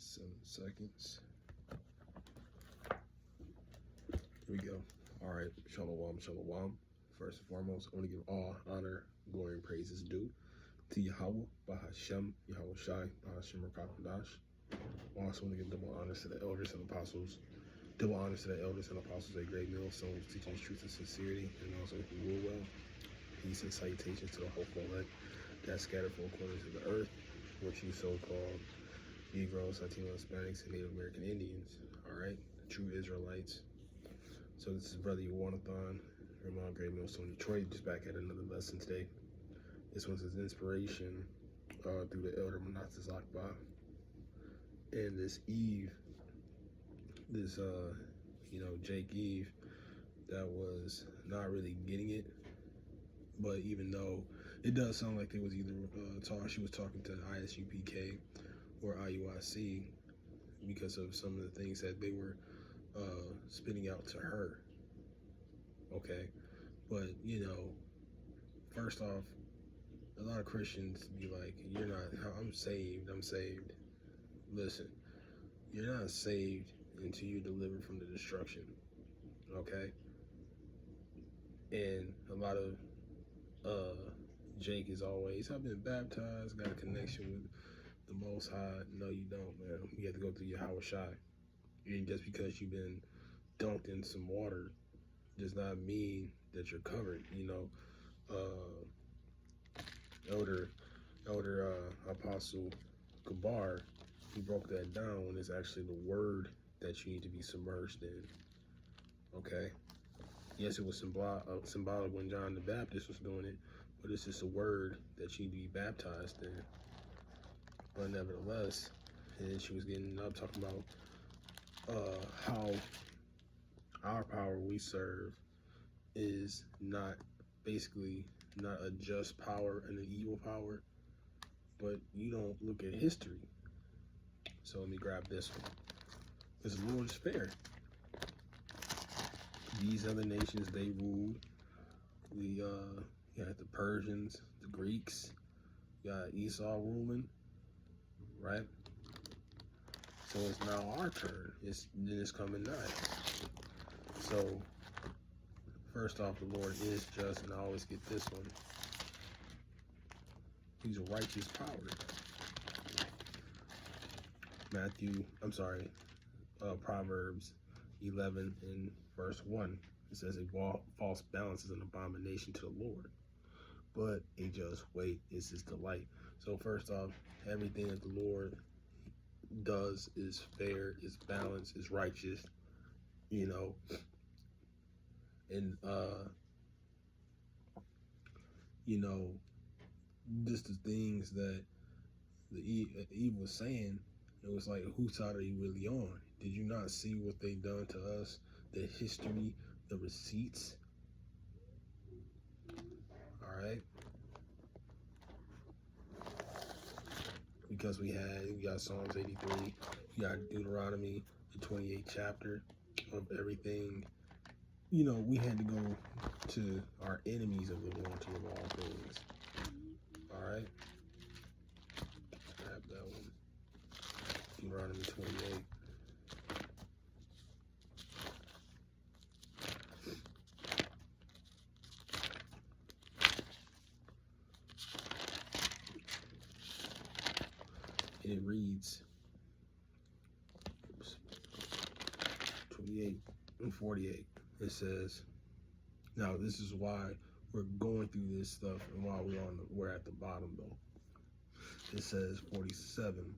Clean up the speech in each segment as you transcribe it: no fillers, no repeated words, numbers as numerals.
7 seconds. Here we go. All right, shalom, shalom. First and foremost, I want to give all honor, glory, and praises due to Yahweh, Bahashem, Yahweh Shai, Bahashem Rakakadash. I also want to give double honors to the elders and apostles. Double honors to the elders and apostles at Great Mill, souls teaching truth and sincerity, and also who rule well. Peace and salutations to the hopeful elect that scattered four corners of the earth, which you so-called Negroes, Latino, Hispanics, and Native American Indians. All right, the true Israelites. So this is Brother Yawanathan, Ramon Great Millstone, Detroit, just back at another lesson today. This was his inspiration through the elder Manasseh Zakba. And this Eve, this, Jake Eve, that was not really getting it. But even though it does sound like they was either she was talking to ISUPK or IUIC because of some of the things that they were spitting out to her. Okay, but first off, a lot of Christians be like, "You're not. I'm saved. I'm saved." Listen, you're not saved until you're delivered from the destruction. Okay, and a lot of Jake is always, "I've been baptized, got a connection with the Most High." No, you don't, man. You have to go through Yahweh Shai. And just because you've been dunked in some water does not mean that you're covered. Elder Apostle Kabar, he broke that down when it's actually the word that you need to be submerged in. Okay? Yes, it was symbolic when John the Baptist was doing it, but it's just a word that you need to be baptized in. But nevertheless, and then she was getting up talking about how our power we serve is not a just power and an evil power, but you don't look at history. So let me grab this one, because the Lord is fair. These other nations, they ruled. You got the Persians, the Greeks, you got Esau ruling, right? So it's now our turn. It's coming nigh. So first off, the Lord is just, and I always get this one. He's a righteous power. Proverbs 11 and verse 1. It says a false balance is an abomination to the Lord, but a just weight is his delight. So first off, everything that the Lord does is fair, is balanced, is righteous, and just the things that the Eve was saying, it was like, whose side are you really on? Did you not see what they done to us? The history, the receipts. All right. Because we got Psalms 83, you got Deuteronomy, the 28th chapter of everything. We had to go to our enemies of the wanting of all things. All right. Grab that one. Deuteronomy 28. And it reads, 28 and 48. It says, now this is why we're going through this stuff and why we're at the bottom though. It says 47,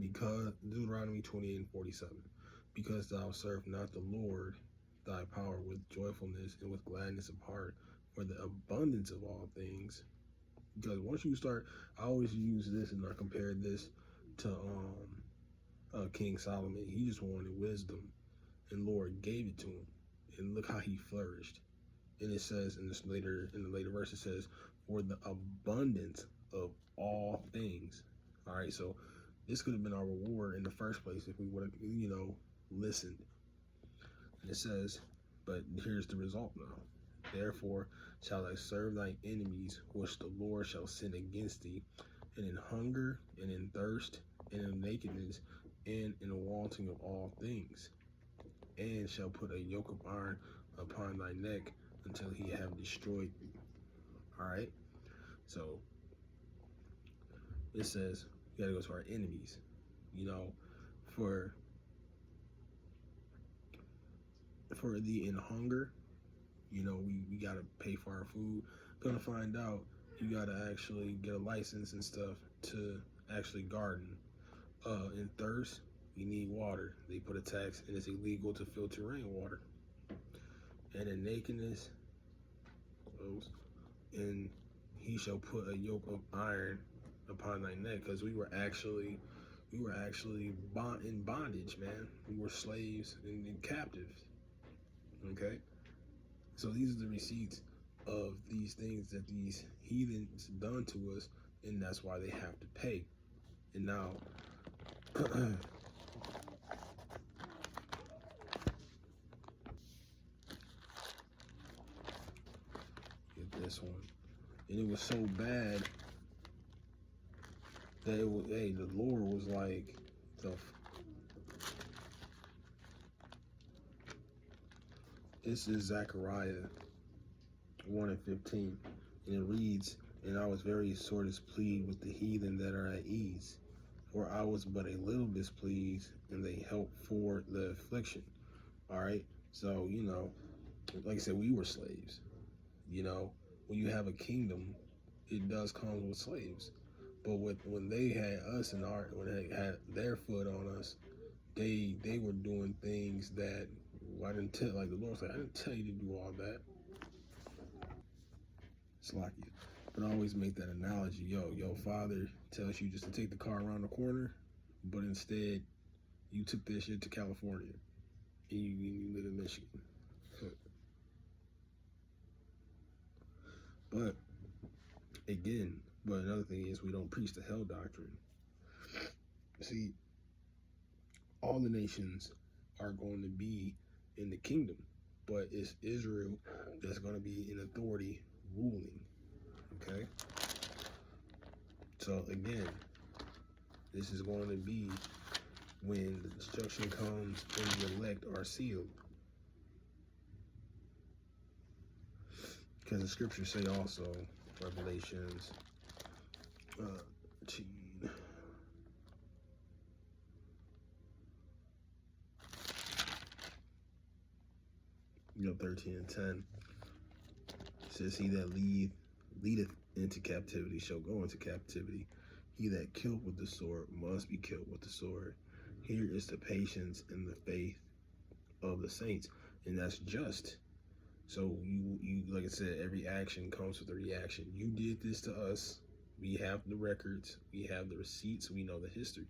because Deuteronomy 28 and 47, because thou serve not the Lord thy power with joyfulness and with gladness of heart for the abundance of all things. Because once you start, I always use this and I compared this to King Solomon. He just wanted wisdom, and Lord gave it to him, and look how he flourished. And it says in the later verse, it says, for the abundance of all things. All right, so this could have been our reward in the first place if we would have, listened. And it says, but here's the result now. Therefore shall I serve thy enemies, which the Lord shall send against thee, and in hunger, and in thirst, and in nakedness, and in the wanting of all things, and shall put a yoke of iron upon thy neck until he have destroyed thee. All right. So it says we gotta go to our enemies. You know, for thee in hunger, you know, we gotta pay for our food. Gonna find out you gotta actually get a license and stuff to actually garden. In thirst, you need water. They put a tax, and it's illegal to filter rainwater. And in nakedness, and he shall put a yoke of iron upon thy neck, because we were actually in bondage, man. We were slaves and captives. Okay, so these are the receipts of these things that these heathens done to us, and that's why they have to pay. And now get this one. And it was so bad that the Lord was like, this is Zechariah 1:15, and it reads, and I was very sore displeased with the heathen that are at ease, for I was but a little displeased, and they helped for the affliction. All right, so you know, like I said, we were slaves. You know, when you have a kingdom, it does come with slaves. But when they had us when they had their foot on us, they were doing things that I didn't tell. Like the Lord said, I didn't tell you to do all that. It's like you. But I always make that analogy. Your father tells you just to take the car around the corner, but instead you took that shit to California, and you live in Michigan. But again, another thing is we don't preach the hell doctrine. See, all the nations are going to be in the kingdom, but it's Israel that's going to be in authority ruling. Okay? So again, this is going to be when the destruction comes and the elect are sealed. Because the scriptures say also, Revelations 13 and 10 says, he that leadeth into captivity shall go into captivity. He that killed with the sword must be killed with the sword. Here is the patience and the faith of the saints, and that's just. So you like I said, every action comes with a reaction. You did this to us. We have the records. We have the receipts. We know the history.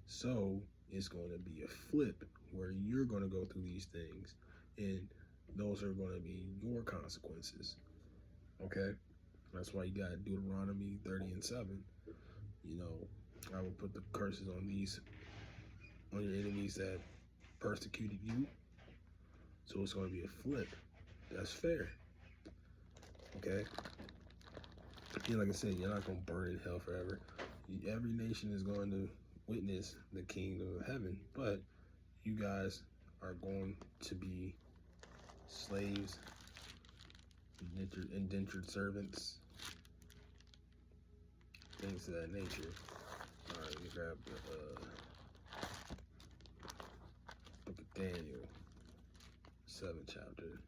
So it's going to be a flip where you're going to go through these things, and those are going to be your consequences. Okay? That's why you got Deuteronomy 30 and 7. You know, I will put the curses on your enemies that persecuted you. So it's going to be a flip. That's fair. Okay? And like I said, you're not going to burn in hell forever. Every nation is going to witness the kingdom of heaven, but you guys are going to be slaves, indentured servants, things of that nature. All right, let me grab the book of Daniel, 7th chapter.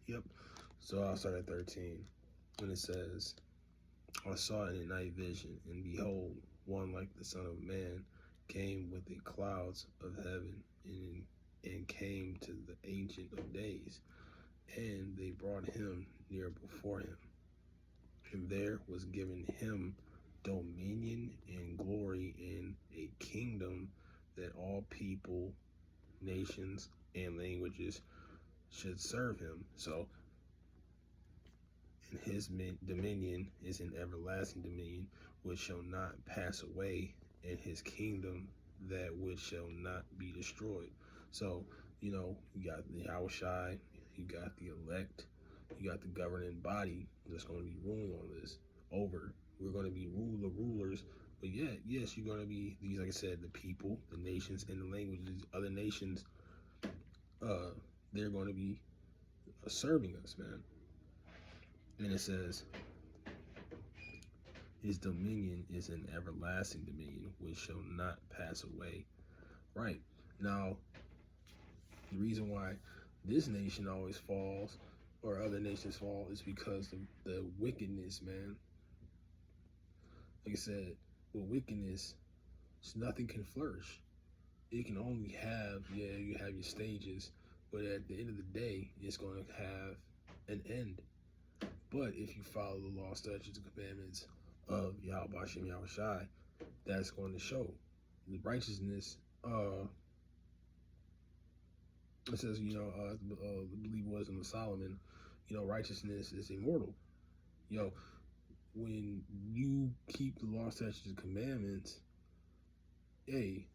Yep. So I'll start at 13. And it says, I saw in a night vision, and behold, one like the Son of Man came with the clouds of heaven, and came to the Ancient of Days. And they brought him near before him. And there was given him dominion and glory and a kingdom that all people, nations, and languages should serve him. So, and his dominion is an everlasting dominion which shall not pass away, and his kingdom that which shall not be destroyed. So, you know, you got the Yahushai, you got the elect, you got the governing body that's going to be ruling on this over. We're going to be rulers, but yeah, yes, you're going to be these, like I said, the people, the nations, and the languages. Other nations, they're going to be serving us, man. And it says, his dominion is an everlasting dominion which shall not pass away. Right. Now, the reason why this nation always falls or other nations fall is because of the wickedness, man. Like I said, with wickedness, nothing can flourish. It can only have, yeah, you have your stages, but at the end of the day, it's going to have an end. But if you follow the law, statutes, and commandments of Yahweh Hashem Yahushai, that's going to show the righteousness. It says, you know, I believe it was in Solomon, you know, righteousness is immortal. You know, when you keep the law, statutes, and commandments, hey,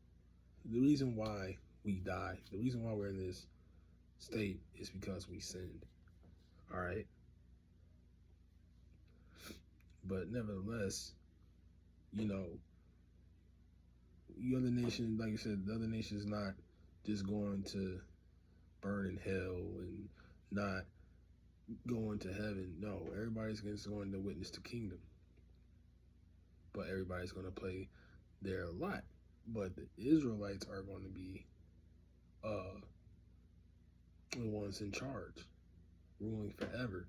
the reason why we die, the reason why we're in this state is because we sinned. All right. But nevertheless, you know, the other nation, like I said, the other nation is not just going to burn in hell and not going to heaven. No, everybody's just going to witness the kingdom. But everybody's going to play their lot. But the Israelites are going to be the ones in charge, ruling forever.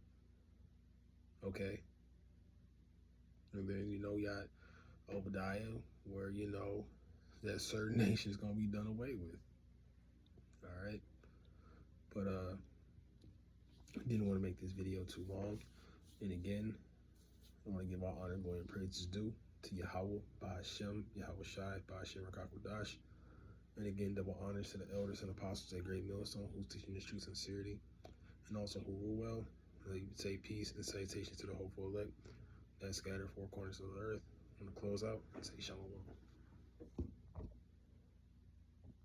Okay? And then, you know, you got Obadiah, where, you know, that certain nation is going to be done away with. All right? But I didn't want to make this video too long. And again, I want to give all honor, glory, and praises due to Yahweh, Bahashem, Yahweh Shai, Bahashem Rakakwadash. And again, double honors to the elders and apostles at Great Millstone who's teaching this true sincerity, and also who rule well. And you say peace and salutations to the hopeful elect that scattered four corners of the earth. I'm going to close out and say shalom.